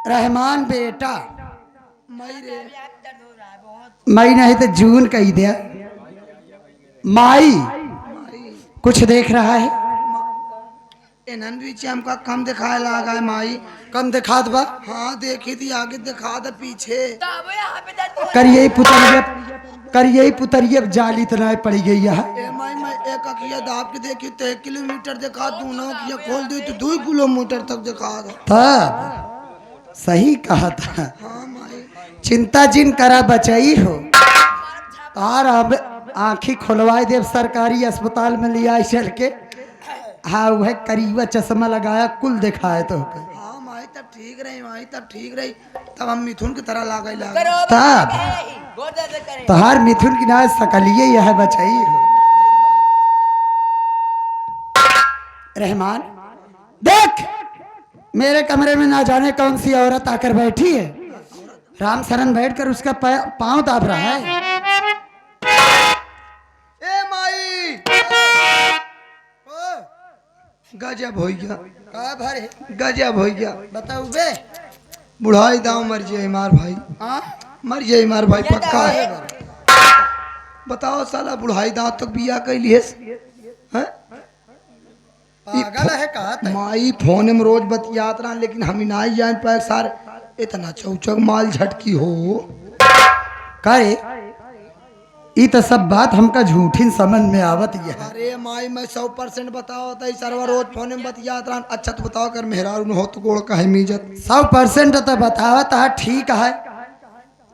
रहमान बेटा मई नहीं तो जून कही दिया। माई कुछ देख रहा है। हमका कम दिखाए लगा है माई। कम दिखा दबा। हाँ देखी थी आगे दिखा दे पीछे। करिए पुतरिया करिए पुतरिया जाली इतना पड़ी गई है। ए माई मैं एक अखिया दाब के देखी तो 1 किलोमीटर दिखा, दोनों अखिया खोल दी तो 2 किलोमीटर तक दिखा दो। तब सही कहा था। हाँ माई चिंता जिन करा बचाई हो और अब आँखी खुलवाए देव सरकारी अस्पताल में लिया चल के। हाँ वह करीबा चश्मा लगाया कुल दिखाए तो हाँ माई तब ठीक रही माई, तब ठीक रही। तब हम मिथुन की तरह लागे तब तहार मिथुन की नाज सकलिए यह बचाई हो। रहमान देख मेरे कमरे में ना जाने कौन सी औरत आकर बैठी है। राम शरण बैठकर उसका पांव दाब रहा है। ए माई गजब हो गया। का भरे गजब हो गया। बताओ बे। बुढ़ाई दाव मर जाए मार भाई। हाँ मर जाए मार भाई पक्का है। बताओ साला बुढ़ाई दाव तक बिया कैली है। पागल है कहा था। माई फोन में रोज बतियात रहा लेकिन हम ही ना जान पाए सार इतना चौचक माल झटकी हो। करे ये तो सब बात हमका झूठी समझ में आवत है। अरे माई मैं 100% बताओ तो सरवा रोज फोन में बतियात रहा। अच्छा तो बताओ कर मेहरारू न हो तो गोड़ का है मीजत 100% तो बतावत है। ठीक है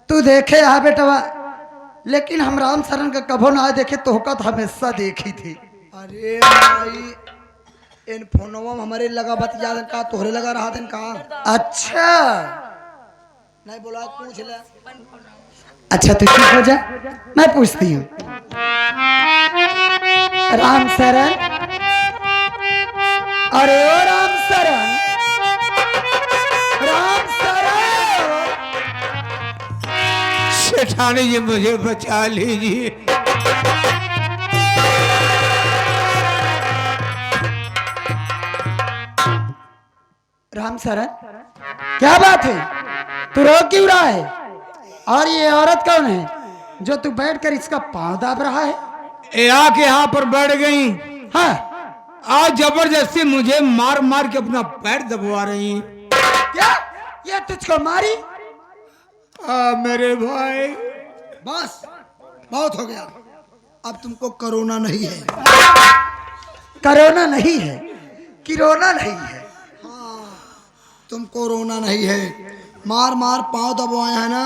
तू देखे हा बेटवा, लेकिन हम राम शरण का कभो ना देखे तोहका तो हमेशा देखी थी। अरे माई इन फोनों में हमारे लगा बतिया का तोहरे लगा रहा था का। अच्छा नहीं बोला पूछ ले। अच्छा तू चुप हो जा मैं पूछती हूँ। राम शरण अरे ओ राम शरण राम शरण। सेठानी जी मुझे बचा लीजिए। राम शरण क्या बात है तू रो क्यों रहा है? और ये औरत कौन है जो तू बैठकर इसका पांव दाब रहा है? ए आके यहाँ पर बैठ गई। हाँ आज जबरदस्ती मुझे मार मार के अपना पैर दबवा रही। क्या ये तुझको मारी? मेरे भाई बस बहुत हो गया। अब तुमको कोरोना नहीं है। कोरोना नहीं है किरोना नहीं है। तुम कोरोना नहीं है। मार मार पाँव दबाए है ना।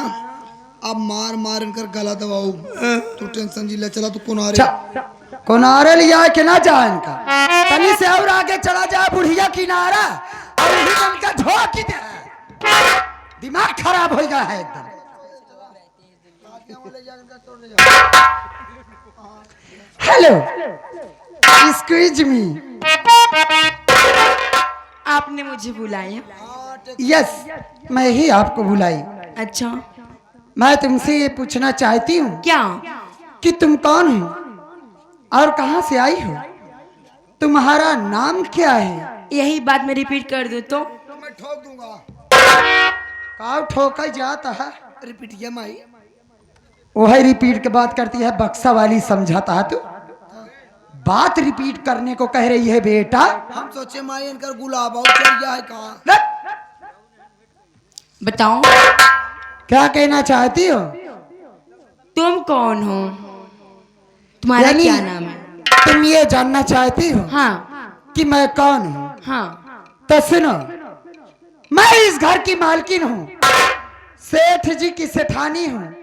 अब मार मार इनकर गला दबाओ। तू टेंशन जिला चला तू कुनारे किनारे लिया के ना जा इनका तनी से और आगे चला जा बुढ़िया किनारा और ही इनका झोंक दे। दिमाग खराब हो गया है एकदम। Hello excuse me. आपने मुझे बुलाया? यस मैं ही आपको बुलाई। अच्छा मैं तुमसे ये पूछना चाहती हूँ क्या? कि तुम कौन हो और कहाँ से आई हो? तुम्हारा नाम क्या है? यही बात मैं रिपीट कर दूं तो? मैं ठोक दूंगा। काव ठोका जाता है। रिपीट किया माई। वही रिपीट के बात करती है बक्सा वाली समझाता है तू। बात रिपीट करने को कह रही है बेटा। हम सोचे माई इनकर गुलाब चल गया है कहाँ। बताओ क्या कहना चाहती हो? तुम कौन हो? तुम्हारा यानी क्या नाम है? तुम ये जानना चाहती हो हाँ कि मैं कौन हूँ? हाँ। तो सुनो मैं इस घर की मालकिन हूँ, सेठ जी की सेठानी हूँ,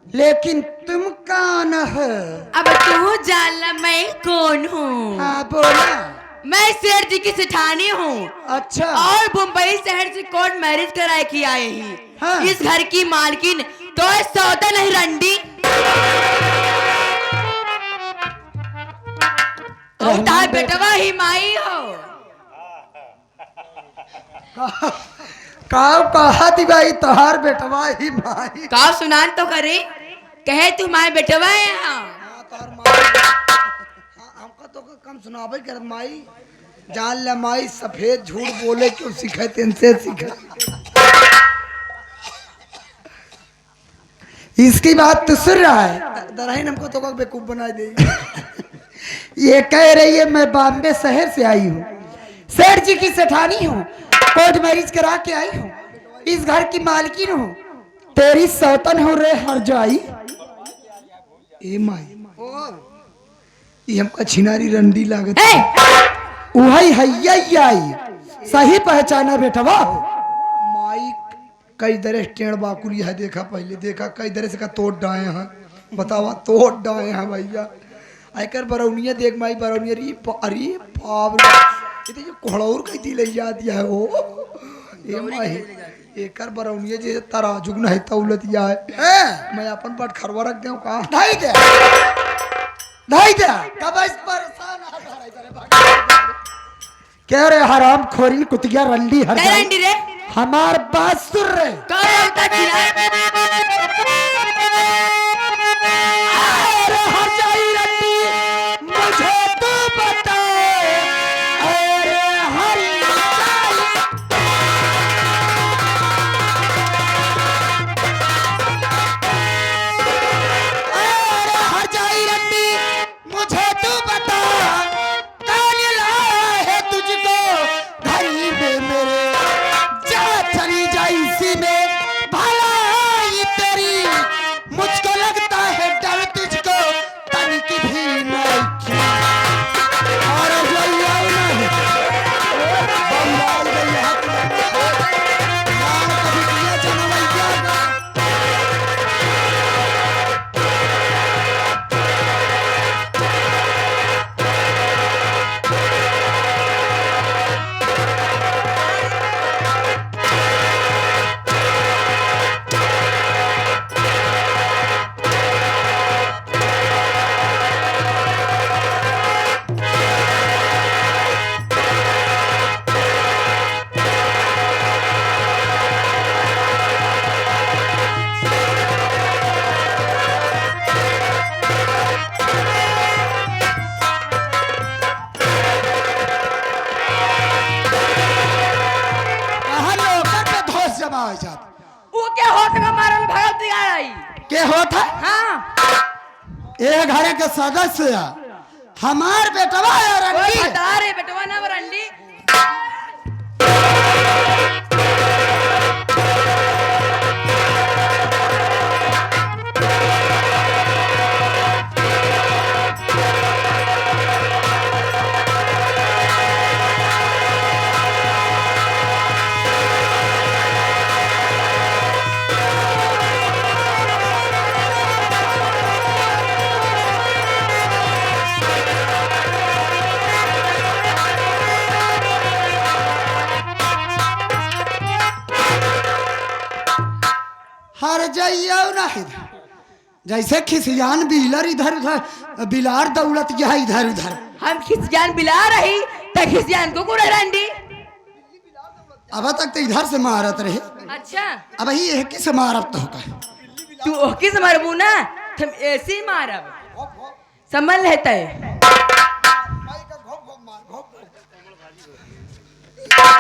लेकिन तुम कौन हो? अब तू जानना मैं कौन हूँ? हाँ बोला। मैं सेठ जी की सेठानी हूँ अच्छा और मुंबई शहर से कोर्ट मैरिज कराए की आए ही। हाँ। इस घर की मालकिन तो सौदा नहीं रंडी। तार बेटवा ही माई हो। काव कहा दिवाई तोहार बेटवा ही माई। का सुनान तो करे कहे तू माई बेटवा है यहाँ। हमका तो कम सुनाबे कर माई। जान ले माई सफेद झूठ बोले क्यों सीखे तेन से सीखे। इसकी बात तो सुन रहा है। दराही हमको तो बेवकूफ बना दे। ये कह रही है मैं बॉम्बे शहर से आई हूँ, सेठ जी की सेठानी हूँ, कोर्ट मैरिज करा के आई हूँ, इस घर की मालकिन हूँ, तेरी सौतन हो रे हर जाई। ए माई ये हमका छिनारी रंडी लागत ए, वही हैया आई, सही पहचाना बेटवा। माई कई दरे स्टैंड बाकुली है, देखा पहले देखा कई दरे से का तोड़ डाए हैं, बतावा तोड़ डाए हैं भैया। आकर बरौनिया देख माई बरौनिया अरे बाप रे ये तो जो कोहड़ौर कहती ले जाती है वो ए माई एकर बरौनिया जे तराजुग नहीं तौलतिया है। मैं अपन पट खरवा रख देऊ का ढाई दे कब इस परेशान आ रहा है तेरे भाग। कह रे हराम खोरी कुतिया रंडी हर क्या जाई। रंडी रे? हमार बात सुन रे। कौन होता छिनार? अरे हर जाई रंडी मुझे तू बता। अरे हर जाई अरे हर जाई रंडी मुझे तू बता, कौन लाया है तुझको घरी में मेरे, जा चली जाई इसी में भलाई तेरी, मुझको लगता है डर तुझको तनिक भी नहीं। और भैया नहीं बंगाल गई हाथ में नाम कभी किया जनवैया का। कहाँ लोकल पे धोस जमा हो जाता। वो क्या होत में मारल भगत आई? के होता हाँ, ए घरे के सदस्य हमार बेटवा है वो रंडी। बता रे बेटवा ना रंडी। हर जाइयो नहीं जैसे खिसियान बिलर इधर उधर बिलार दौलत यह इधर उधर। हम खिसियान बिला रही तो खिसियान को कुड़ा रंडी। अब तक तो इधर से मारत रहे, अच्छा, अब ही एक से मारत तो होगा। तू ओके से मारबू ना, हम ऐसे ही मारब, समझ लेता है।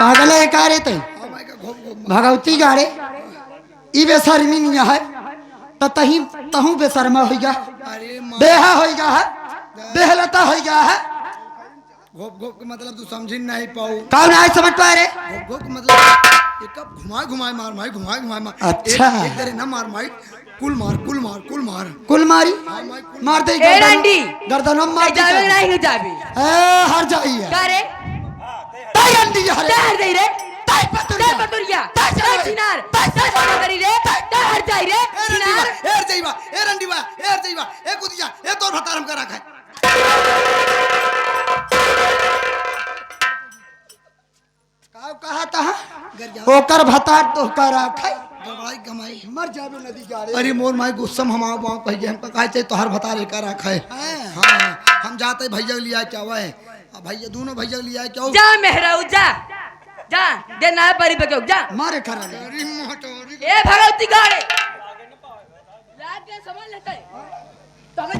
पागल है का रे ते भगवती गाड़े ई बेशर्मी नहीं है तो तही तहू बेशर्मा हो गया, अरे माँ बेहा हो गया है, बेहलता हो गया है। घोप घोप के मतलब तू समझ नहीं पाऊ। कौन है समझ पाए रे? घोप घोप के मतलब ये कब घुमाए घुमाए मार माई घुमाए घुमाए मार। अच्छा। एक दरे ना मार माई कुल मार कुल मार कुल मार। कुल मारी मार दे ए रंडी, गर्दनम मार दे। जावे नहीं जावे ए हर जाइए का रे? ताई अंडी हरे डर दे रे, ताई पतुरिया डर पतुरिया, डर चिनार, डर करी रे, डर हट जाई रे चिनार। एर जाइबा ए रंडीबा एर जाइबा ए कुदिया ए तोर भतार हम करा खाए। का कहा था ओकर भतार तो करा खाई गवाई गमाई मर जाबे नदी जा रे। अरे मोर माई गुस्सम हम बाप कह हम कहे चाहिए तोहर भतार एक रखा है। हां हम जाते भैया लिया क्या है अब भैया दोनों भैया लिया क्या जा मेहराऊ जा, जा दे ना परी पे क्यों जा। मारे कर रे। अरे मोटोरी ए भगवती गाड़े लाग के समझ लेते तो हमें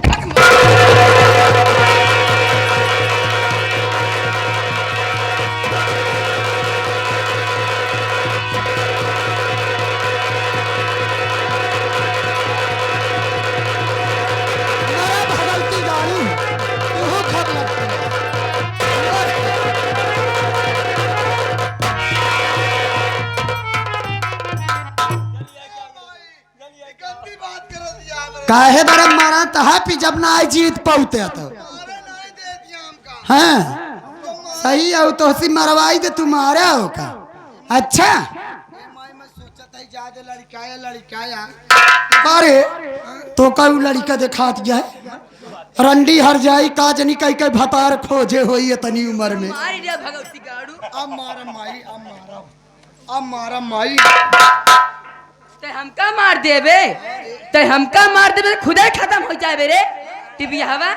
काहे बड़े मारा तहा पी जब ना आई जीत पहुते तो हाँ सही है तो सी मरवाई दे तू मारा हो का अच्छा अरे तो कई लड़का दिखा दिया है रंडी हर जाई का जनी कई कई भतार खोजे होई तनी उम्र में मारी रे भगवती गाड़ू अब मारा माई ते हमका मार देबे ते हमका मार देबे तो खुदा खत्म हो जाए रे टीवी हवा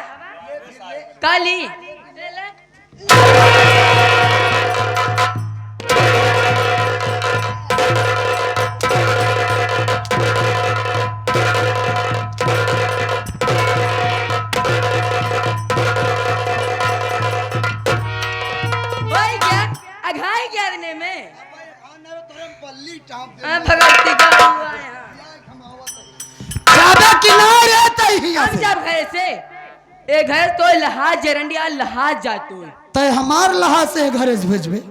काली भगवती गाड़ू ज्यादा किनारे तही हम जब घर से ए घर तो लहाज जरंडिया लहाज जातू तय हमार लहा से घरे से भेजबे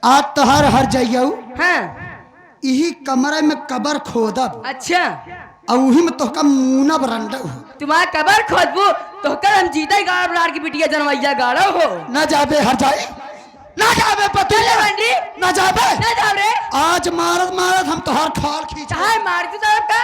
आज तहर हर जाइयो हाँ यही कमरे में कबर खोदब अच्छा और वही में तोहका मुनब रंडा हो तुम्हारा कबर खोदबू तो कर हम जीता ही गाड़ा बुलार की बिटिया जनवैया गाड़ा हो न जाबे हर जाए न जाबे पति बंडी न जाबे ना जाओ रे आज मारत मारत हम तोहर खाल खींच चाहे मार तू साहब का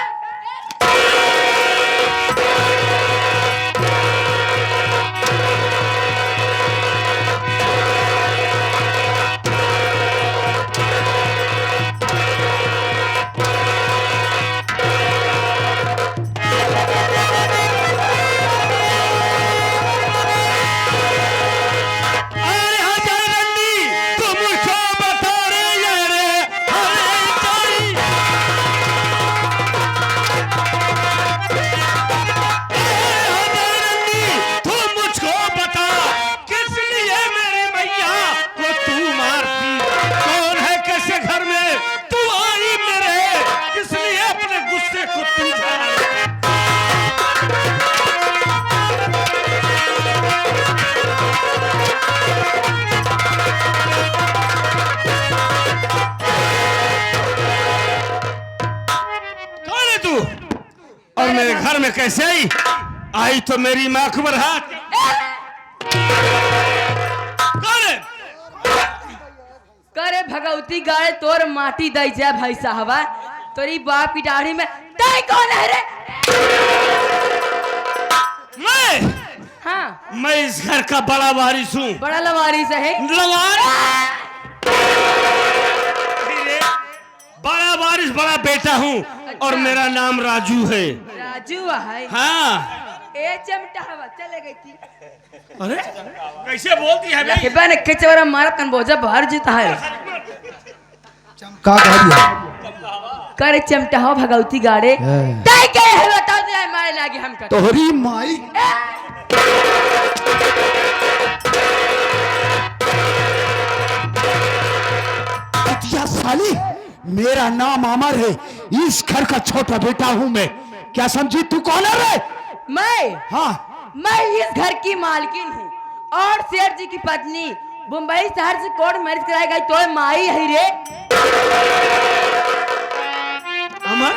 मेरे घर में कैसे आई तो मेरी माँ को बरहात करे भगवती गाड़े तोर माटी दई जा भाई साहबा तोरी बाप की दाढ़ी में तय कौन है रे हाँ मैं इस घर का बड़ा वारिस हूँ बड़ा लवारिस है बड़ा वारिस बड़ा बेटा हूँ और मेरा नाम राजू है राजू है हाँ ए चमटा हवा चले गई थी अरे कैसे बोलती है बे? बन के चवरा मारा कन बोझा बाहर जीता है का कह दिया करे चमटा हो भगवती गाड़े तय के है बता दे मारे लागे हम कर तोहरी माई क्या साली मेरा नाम अमर है इस घर का छोटा बेटा हूँ मैं क्या समझी तू कौन है रे मैं हाँ मैं इस घर की मालकिन हूँ और शेर जी की पत्नी मुंबई शहर से कोर्ट मैरिज कराई गई तो माई है रे अमर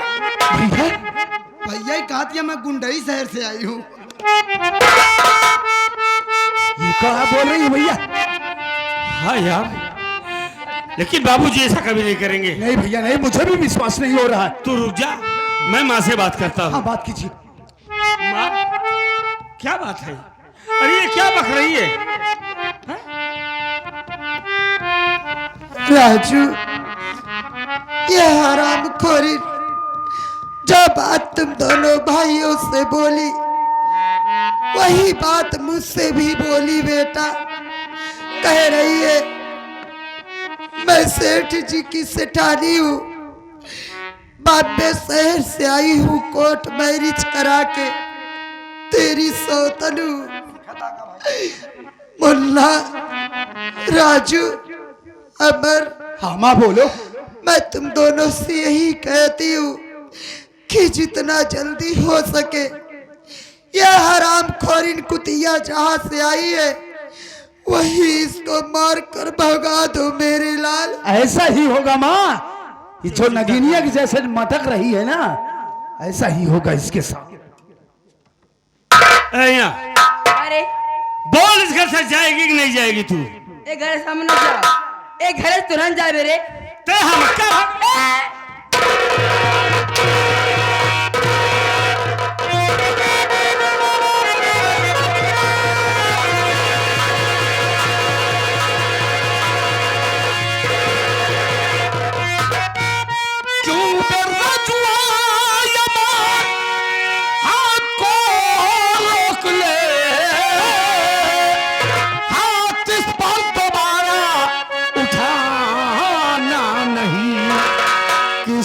भैया ही कहा दिया मैं गुंडई शहर से आई हूँ ये क्या बोल रही है भैया हाँ यार लेकिन बाबूजी ऐसा कभी नहीं करेंगे नहीं भैया नहीं मुझे भी विश्वास नहीं हो रहा है तू रुक जा मैं माँ से बात करता हूँ हाँ बात कीजिए माँ क्या बात है अरे ये क्या बक रही है राजू ये हराम खोरी जो बात तुम दोनों भाइयों से बोली वही बात मुझसे भी बोली बेटा कह रही है मैं सेठ जी की सेठानी हूँ बाबे शहर से आई हूँ कोर्ट मैरिज करा के तेरी सौतन हूँ मुन्ना राजू अमर हाँ माँ बोलो मैं तुम दोनों से यही कहती हूँ कि जितना जल्दी हो सके यह हराम खोरिन कुतिया जहाँ से आई है वही इसको मार कर भगा दो मेरे लाल। ऐसा ही होगा माँ, ये जो नगीनिया की जैसे मटक रही है ना ऐसा ही होगा इसके साथ। यहाँ अरे बोल, इस घर से जाएगी कि नहीं जाएगी तू? एक घर सामने जाओ, एक घर से तुरंत जा मेरे। ते हम क्या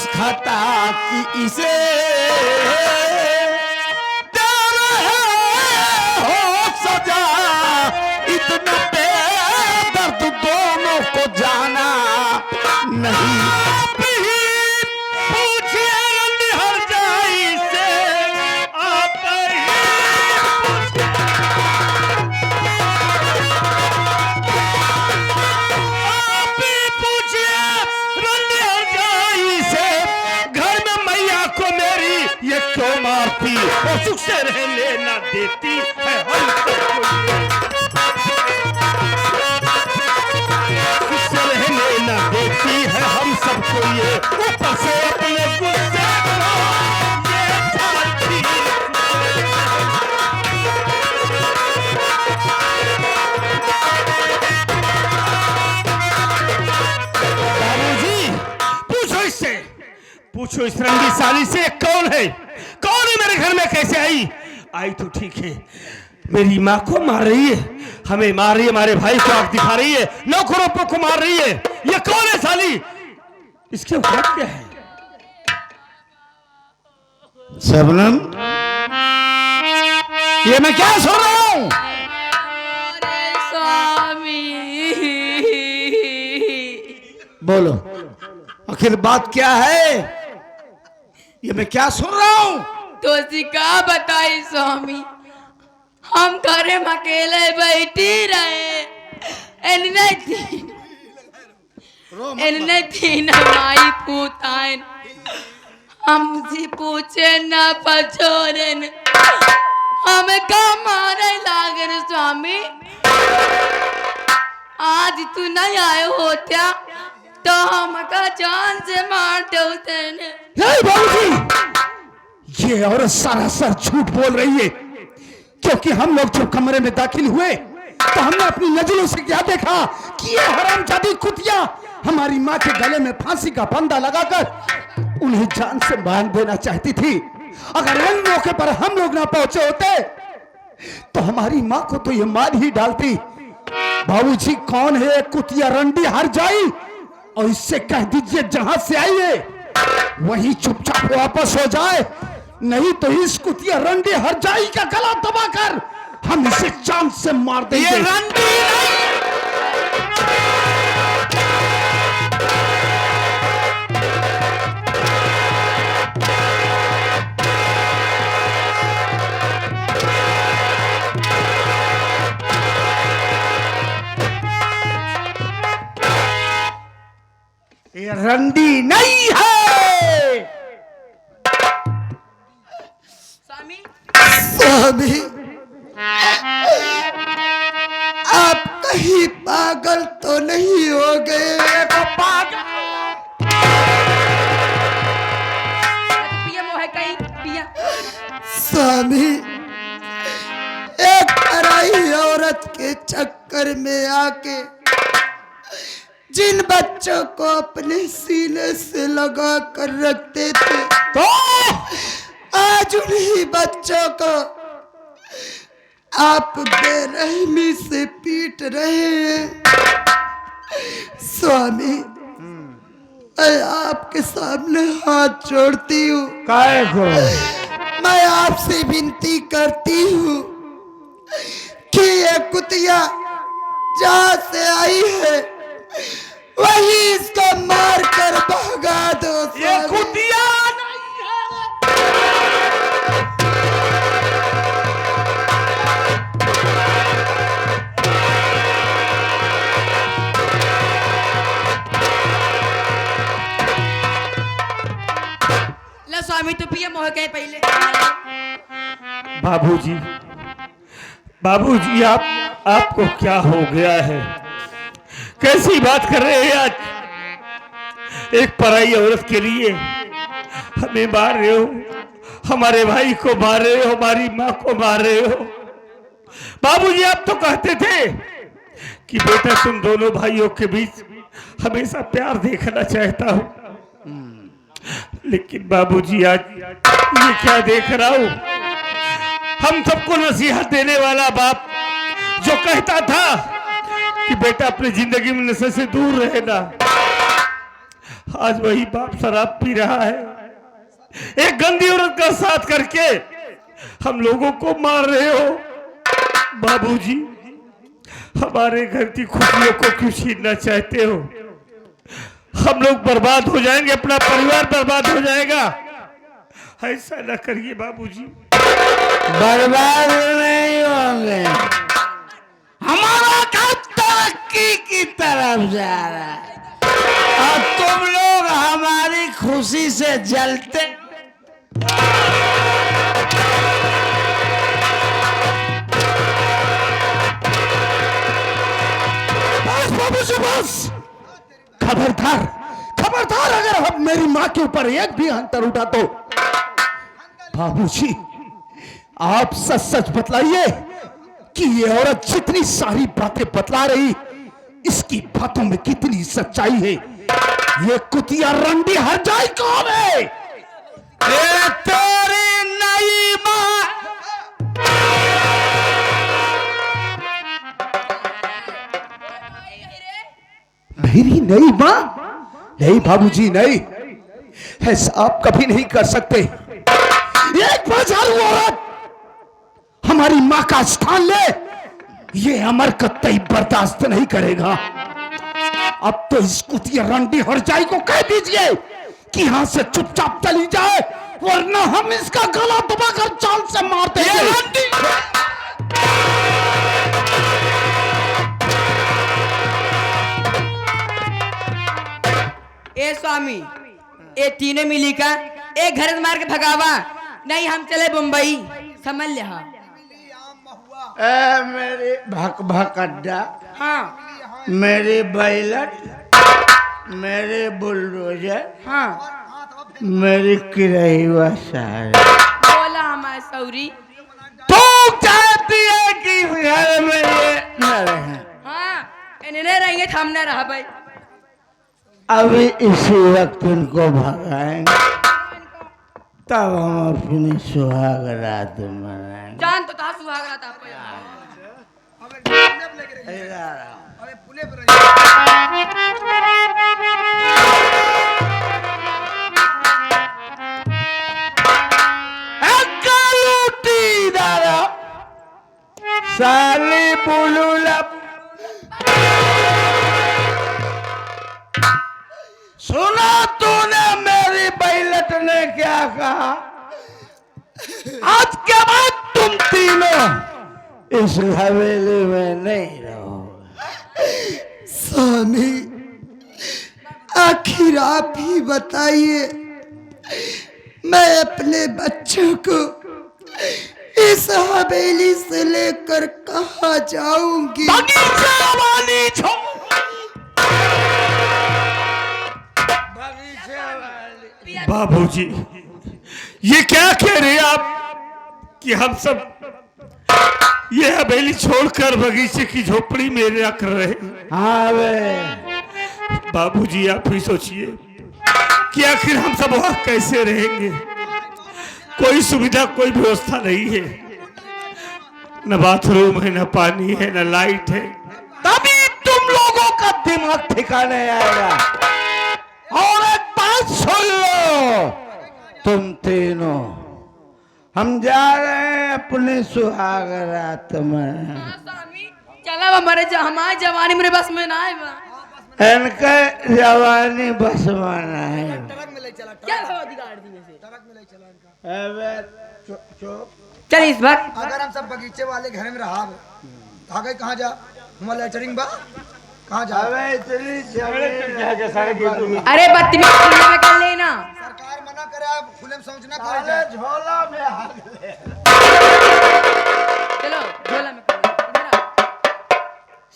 खता कि इसे दे रहे हो सजा, इतना बेदर्द दोनों को जाना नहीं। पूछिए निहर जाई से आप पूछिए निहर जाई से ये क्यों मारती और सुख से रहने ना देती है हम सबको, सुख से रहने ना देती है हम सबको ये, ऊपर से अपने गुस्से को ये ढालती। बाबूजी पूछो इससे, पूछो इस रंगी साली से कौन है, कौन है मेरे घर में, कैसे आई? आई तो ठीक है, मेरी माँ को मार रही है, हमें मार रही है, हमारे भाई को आंख दिखा रही है, नौकरों को मार रही है। ये कौन है साली? इसके ऊपर क्या है? शबनम, ये मैं क्या सुन रहा हूँ? अरे स्वामी, बोलो आखिर बात क्या है? ये मैं क्या सुन रहा हूँ? तो सिका बताई स्वामी, हम घरे में अकेले बैठी रहे, इनने तीन माई पूताइन हमसे पूछे न पछोरन, हमें का मारे लागे स्वामी। आज तू नहीं आए होत्या तो हमका जान से मार दे। ये औरत सरासर झूठ बोल रही है, क्योंकि हम लोग जब कमरे में दाखिल हुए तो हमने अपनी नजरों से क्या देखा कि ये हरामजादी कुतिया हमारी माँ के गले में फांसी का फंदा लगाकर उन्हें जान से मार देना चाहती थी। अगर इन मौके पर हम लोग ना पहुंचे होते तो हमारी माँ को तो ये मार ही डालती। बाबूजी कौन है कुतिया रंडी हर जाई, और इससे कह दीजिए जहां से आई है वहीं चुपचाप वापस हो जाए, नहीं तो इस कुतिया रंडी हर जाई का गला दबाकर हम इसे चांद से मार देंगे। ये रंडी ये रंडी नहीं है। स्वामी, आप कहीं पागल तो नहीं हो गए? पागल पिया मोह कहीं पिया। स्वामी, एक पराई औरत के चक्कर में आके जिन बच्चों को अपने सीने से लगा कर रखते थे तो आज उन्हीं बच्चों को आप बेरहमी से पीट रहे हैं। स्वामी, मैं आपके सामने हाथ जोड़ती हूँ, काय को मैं आपसे विनती करती हूँ कि ये कुतिया जहाँ से आई है वही इसको मार कर भगा दो। ये कुतिया स्वामी तू पिए मोह के पहले। बाबूजी, बाबूजी आपको क्या हो गया है? कैसी बात कर रहे हैं आज? एक पराई औरत के लिए हमें मार रहे हो, हमारे भाई को मार रहे हो, हमारी माँ को मार रहे हो। बाबूजी आप तो कहते थे कि बेटा तुम दोनों भाइयों के बीच हमेशा प्यार देखना चाहता हूं, लेकिन बाबूजी आज ये क्या देख रहा हूं? हम सबको नसीहत देने वाला बाप जो कहता था कि बेटा अपनी जिंदगी में नशे से दूर रहना, आज वही बाप शराब पी रहा है। एक गंदी औरत का साथ करके हम लोगों को मार रहे हो। बाबूजी हमारे घर की खुशियों को क्यों छीनना चाहते हो? हम लोग बर्बाद हो जाएंगे, अपना परिवार बर्बाद हो जाएगा। ऐसा न करिए बाबूजी। बर्बाद नहीं होंगे, हमारा काम तरक्की की तरफ जा रहा है और तुम लोग हमारी खुशी से जलते। बस बाबूजी बस, खबरदार खबरदार, अगर अब मेरी माँ के ऊपर एक भी हंतर उठा तो बाबूजी आप सच सच बतलाइए कि ये औरत जितनी सारी बातें बतला रही, इसकी बातों में कितनी सच्चाई है? ये कुतिया रंडी हर जाए कौन है? ये तेरी नई माँ। मेरी नई माँ? नहीं बाबूजी नहीं, ऐसा आप कभी नहीं कर सकते। एक बाजारू औरत हमारी माँ का स्थान ले, ये अमर कतई बर्दाश्त नहीं करेगा। अब तो इस कुतिया रंडी हरजाई को कह दीजिए कि यहां से चुपचाप चली जाए, वरना हम इसका गला दबाकर जान से मार देंगे। ए स्वामी, ए तीनों मिली का एक घर से मार के भगावा, नहीं हम चले मुंबई, समझ ले। हाँ मेरे भक भक अड्डा, हाँ मेरे बैलट, मेरे बुलडोजर, हाँ मेरी किरहिवा सारे। बोला हमारे सौरी। तू चाहती है कि इस घर में ये न रहे? हाँ इन्हें रहेंगे, हम न रहा भाई। अभी इसी वक्त इनको भगाएंगे, तब हम अपनी सुहाग रात मनाएंगे। जान तो था सुहाग रात आप साली बुलुलप, सुना तूने मेरी बैलट ने क्या कहा? आज के बाद तुम तीनों इस हवेली में नहीं रहोगे। स्वामी आखिर आप ही बताइए, मैं अपने बच्चों को इस हवेली से लेकर कहाँ जाऊंगी? बाबूजी ये क्या कह रहे हैं आप कि हम सब ये हवेली छोड़कर बगीचे की झोपड़ी में रख रहे हैं? हाँ बे, बाबूजी आप ही सोचिए कि आखिर हम सब वहां कैसे रहेंगे? कोई सुविधा, कोई व्यवस्था नहीं है, न बाथरूम है, न पानी है, न लाइट है। तभी तुम लोगों का दिमाग ठिकाने आएगा। और एक बात सुन लो, तुम तीनों, हम जा रहे हैं अपने सुहाग रात में। चला हमारे जवानी मेरे बस में ना है। इनके जवानी बस माना है। क्या गाड़ी में से चुप। चल इस वक्त अगर हम सब बगीचे वाले घर में रहा आगे कहाँ जा? हमारा लेटरिंग बा कहाँ जा? अबे इतनी जमीन अरे बदतमीज में कर लेना। सरकार मना कर झोला में चलो झोला में इधर आओ।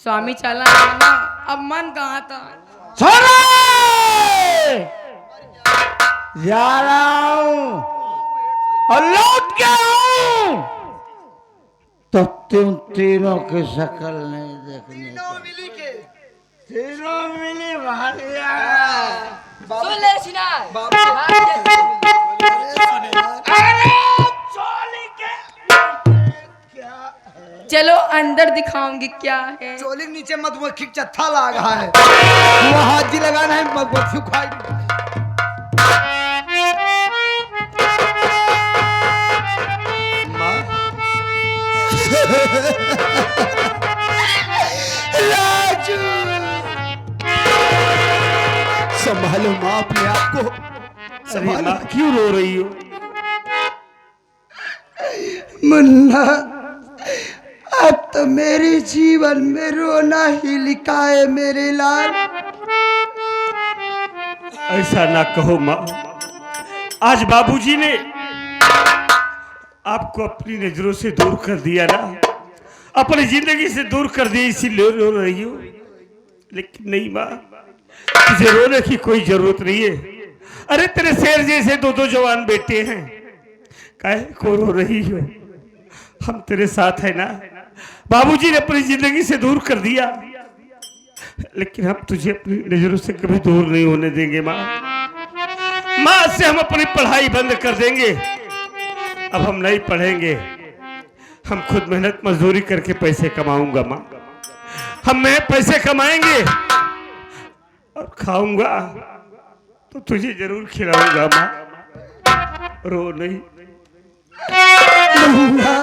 स्वामी चला ना, अब मन कहाँ था। छोड़ो, जा रहा हूं और लौट के आऊं तो तुम तीनों की शक्ल नहीं देखने तीनों मिली भालिया। सुन ले सिनार। चलो अंदर दिखाऊंगी क्या है। चोली के नीचे मधुमक्खी का चत्था लगा है, वहाँ हाथ जी लगाना है, मधुमक्खी खाई। राजू, संभालो माँ अपने आप को। अरे माँ क्यों रो रही हो? मुन्ना, अब तो मेरे जीवन में रोना ही लिखा है मेरे लाल। ऐसा ना कहो माँ, आज बाबूजी ने आपको अपनी नजरों से दूर कर दिया ना, अपनी जिंदगी से दूर कर दिया, इसीलिए रो रही हो। लेकिन नहीं माँ, तुझे रोने की कोई जरूरत नहीं है। अरे तेरे शेर जैसे दो दो जवान बेटे हैं, काहे को रो रही हो? हम तेरे साथ है ना। बाबूजी ने अपनी जिंदगी से दूर कर दिया, लेकिन हम तुझे अपनी नजरों से कभी दूर नहीं होने देंगे माँ। माँ से हम अपनी पढ़ाई बंद कर देंगे, अब हम नहीं पढ़ेंगे, हम खुद मेहनत मजदूरी करके पैसे कमाऊंगा माँ। मैं पैसे कमाएंगे और खाऊंगा तो तुझे जरूर खिलाऊंगा माँ, रो नहीं। मुन्ना,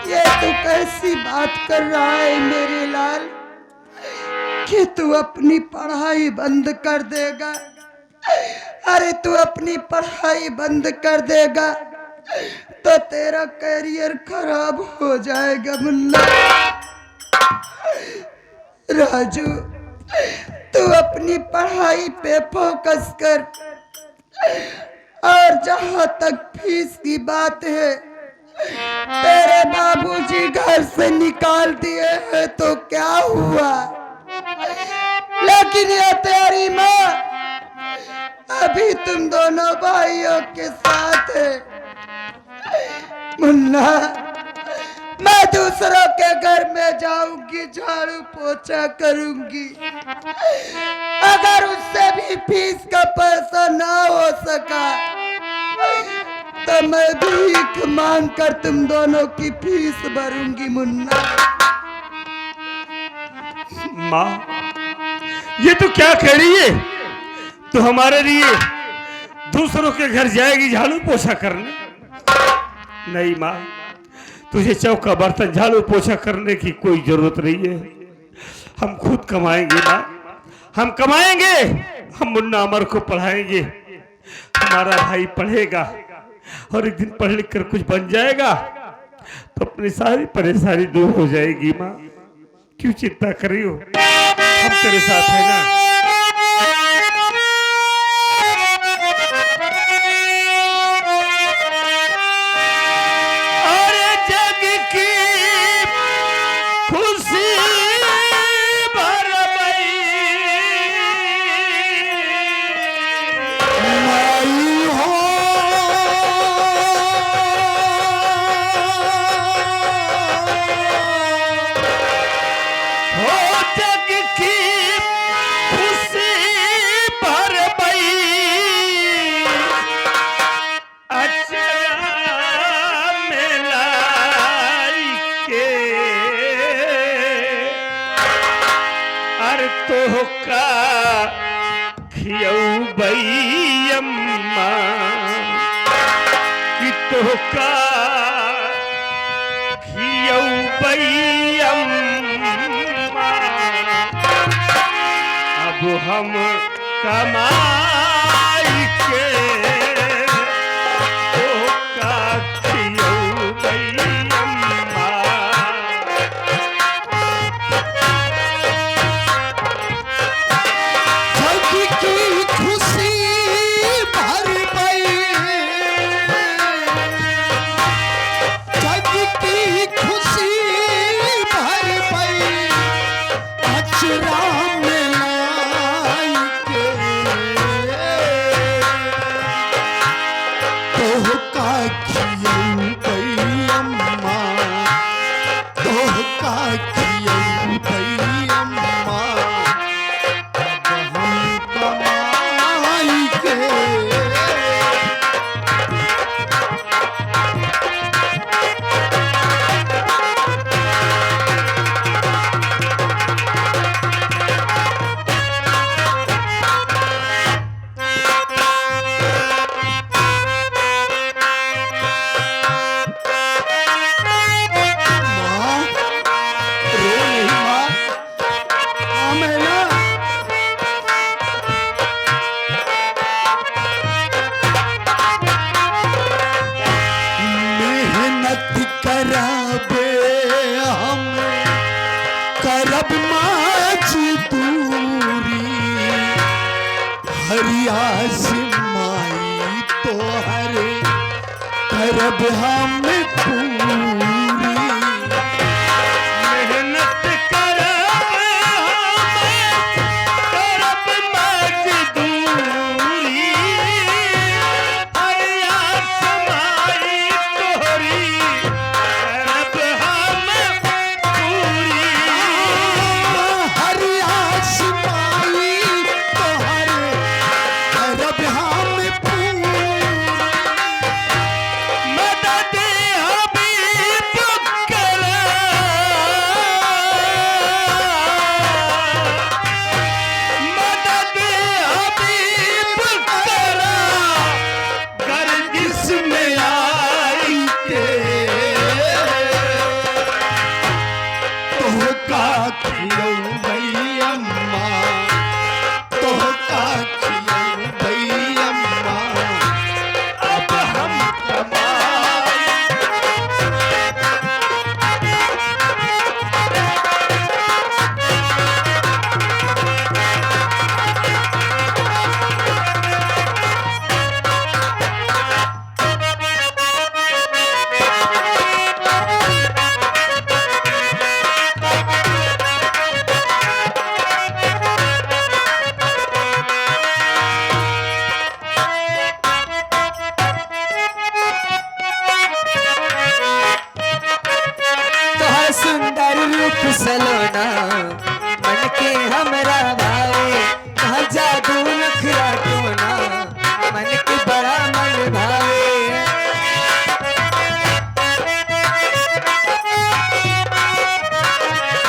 ये तू कैसी बात कर रहा है मेरे लाल कि तू अपनी पढ़ाई बंद कर देगा? अरे तू अपनी पढ़ाई बंद कर देगा तो तेरा करियर खराब हो जाएगा मुन्ना। राजू, तू अपनी पढ़ाई पे फोकस कर, और जहाँ तक फीस की बात है, तेरे बाबूजी घर से निकाल दिए हैं तो क्या हुआ, लेकिन ये तेरी माँ अभी तुम दोनों भाइयों के साथ है। मुन्ना, मैं दूसरों के घर में जाऊंगी, झाड़ू पोछा करूंगी, अगर उससे भी फीस का पैसा ना हो सका तो मैं भीख मांग कर तुम दोनों की फीस भरूंगी। मुन्ना, माँ ये तो क्या कह रही है? तो हमारे लिए दूसरों के घर जाएगी झाड़ू पोछा करने? नहीं माँ, तुझे चौका बर्तन झाड़ू पोछा करने की कोई जरूरत नहीं है। हम खुद कमाएंगे माँ, हम कमाएंगे, हम मुन्ना अमर को पढ़ाएंगे। हमारा भाई पढ़ेगा और एक दिन पढ़ लिख कर कुछ बन जाएगा तो अपनी सारी परेशानी दूर हो जाएगी माँ। क्यों चिंता कर रही हो? हम तेरे साथ है ना। अब हम कमाई के जग की खुशी भर गई हरियास माई तो हरे करब हम पूरी मेहनत करब मजदूरी हरियास माई तोहरी करब हम पूरी हरियास माई तो हरे करब हम पूरी मदद हबीब करा मदद हबीब करा गर्दिश में आई के तोहका खिलौ भैयम्मा तोहका खिलौ भैयम्मा अब हम कमाई तोहर सुंदर रूप सलोना मन के हमरा भावे तोहर जादू नखरा टोना मन के बड़ा मन भावे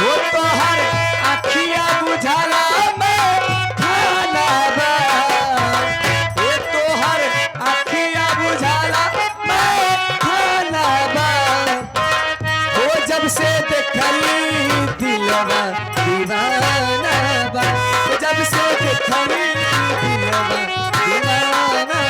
वो तोहर अखिया बुझाला में खाना बा वो तोहर अखिया बुझाला में खाना बा वो जब से देखली दिलवा दीवाना बा वो जब से देखली दिलवा दीवाना बा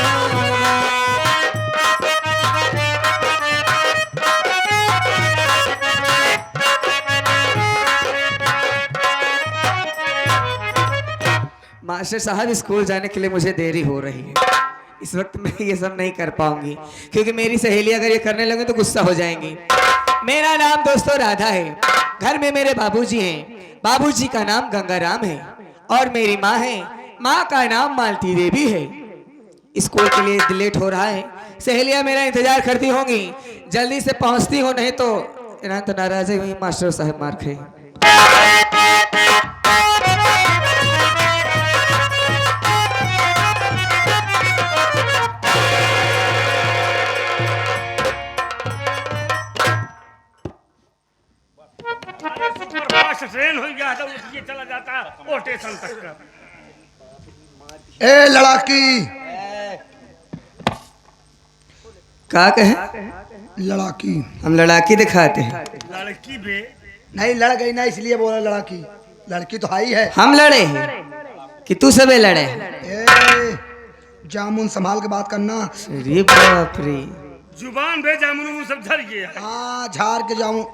मास्टर साहब स्कूल जाने के लिए मुझे देरी हो रही है इस वक्त मैं ये सब नहीं कर पाऊंगी क्योंकि मेरी सहेली अगर ये करने लगे तो गुस्सा हो जाएंगी। मेरा नाम दोस्तों राधा है। घर में मेरे बाबूजी हैं। बाबूजी का नाम गंगाराम है और मेरी माँ है। माँ का नाम मालती देवी है। स्कूल के लिए लेट हो रहा है। सहेलियां मेरा इंतजार करती होंगी, जल्दी से पहुंचती हो, नहीं तो इन्हें तो नाराज है वही मास्टर साहब मार खाए। सुपरफास्ट ट्रेन हो गया तो ये चला जाता वो स्टेशन तक का। ए लड़ाकी, क्या कहे? लड़ाकी हम लड़ाकी दिखाते हैं। लड़की बे नहीं लड़ गई ना इसलिए बोला लड़ाकी। लड़की तो हाई है। हम लड़े हैं कि तू सबे लड़े? ए जामुन संभाल के बात करना। अरे बाप रे, जुबान बे जामुन सब झड़ गया। हाँ झाड़ के जामुन।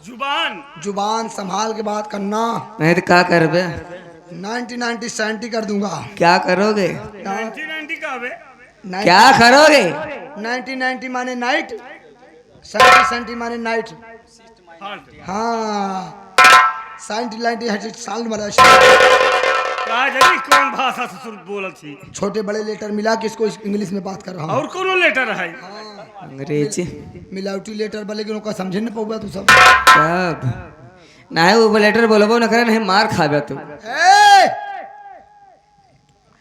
जुबान जुबान संभाल के बात करना। मैं तो क्या कर बे? 90 70 कर दूंगा। क्या करोगे? 90 का बे क्या करोगे? 90 माने नाइट, 70 माने नाइट। हाँ 70 साल वाला राजनी कौन भाषा से शुरू बोल थी? छोटे बड़े लेटर मिला के इसको इंग्लिश में बात कर रहा हूँ। और कोनो लेटर है? अंग्रेजी मिलावटी लेटर बा, लेकिन ओका समझे न पौगा तू सब। कब ना है वो लेटर बोलबो न करे नहीं मार खाबे तू। ए!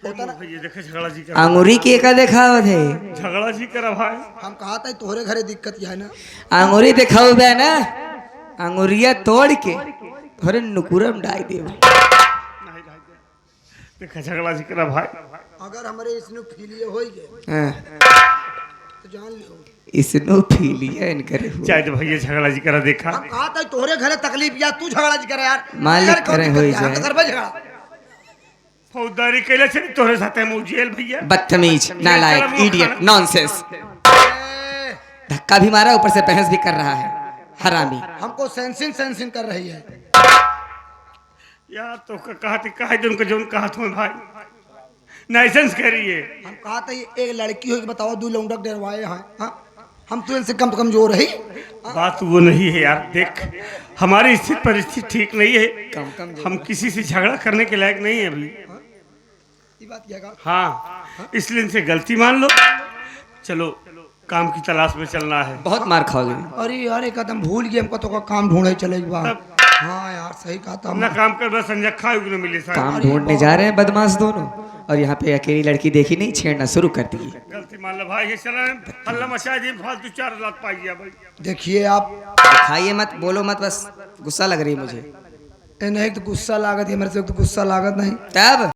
ये देखे झगड़ा जी कर अंगूरी के का दिखावत है? झगड़ा जी कर भाई। हम कहा था तोहरे घरे दिक्कत है ना। अंगूरी दिखाऊ बे ना, अंगूरिया तोड़ के थोड़े नुकुरम डाल दे। देखे झगड़ा जी कर भाई। अगर हमारे इसने फीलिए हो गए हाँ, तो जान लियो। इसनो फीलिया इनकरे हुआ। चाहे तो भैया झगड़ा जी कर देखा। हम कहा था तोहरे घरे तकलीफ या तू झगड़ा जी करे यार। मालिक अगर कौन करे दिक्कत होई है, हम तो जाए। करबे झगड़ा। फौजदारी कैले से तोरे साथे मुझेल भैया। बदतमीज, नालायक, इडियट, नॉनसेंस। ए, धक्का भी मारा, ऊपर से बहस भी कर रहा है, हरामी। हमको सेंसिंग कर रही है। यार तो कहती कहे जोन के जोन कहत हो भाई। लाइसेंस करिए। हम कहा था ये एक लड़की होगी, बताओ 2 लौंडक डरवाए हैं। हाँ, हम तो इनसे कम कमजोर है। बात वो नहीं है यार, देख हमारी स्थिति परिस्थिति ठीक नहीं है, हम किसी से झगड़ा करने के लायक नहीं है अभी। ये बात क्या कहा? हाँ, इसलिए इनसे गलती मान लो, चलो काम की तलाश में चलना है। बहुत मार खाओगे। अरे यार एक कदम भूल गए, हमको तो का काम ढूंढे चले बाहर। हाँ यार सही कहा था। अपना काम कर, बस संजक्खा युग न मिले साहब। काम ढूंढने जा रहे हैं बदमाश दोनों, और यहाँ पे अकेली लड़की देखी नहीं, छेड़ना शुरू कर दी। गलती मान लो भाई, ये चला हल्ला मचा दिए, फालतू 4 लाख पाइए भाई। देखिए आप दिखाइए मत, बोलो मत, बस गुस्सा लग रही है मुझे। नहीं तो गुस्सा लागत है मेरे से, तो गुस्सा लागत नहीं। तब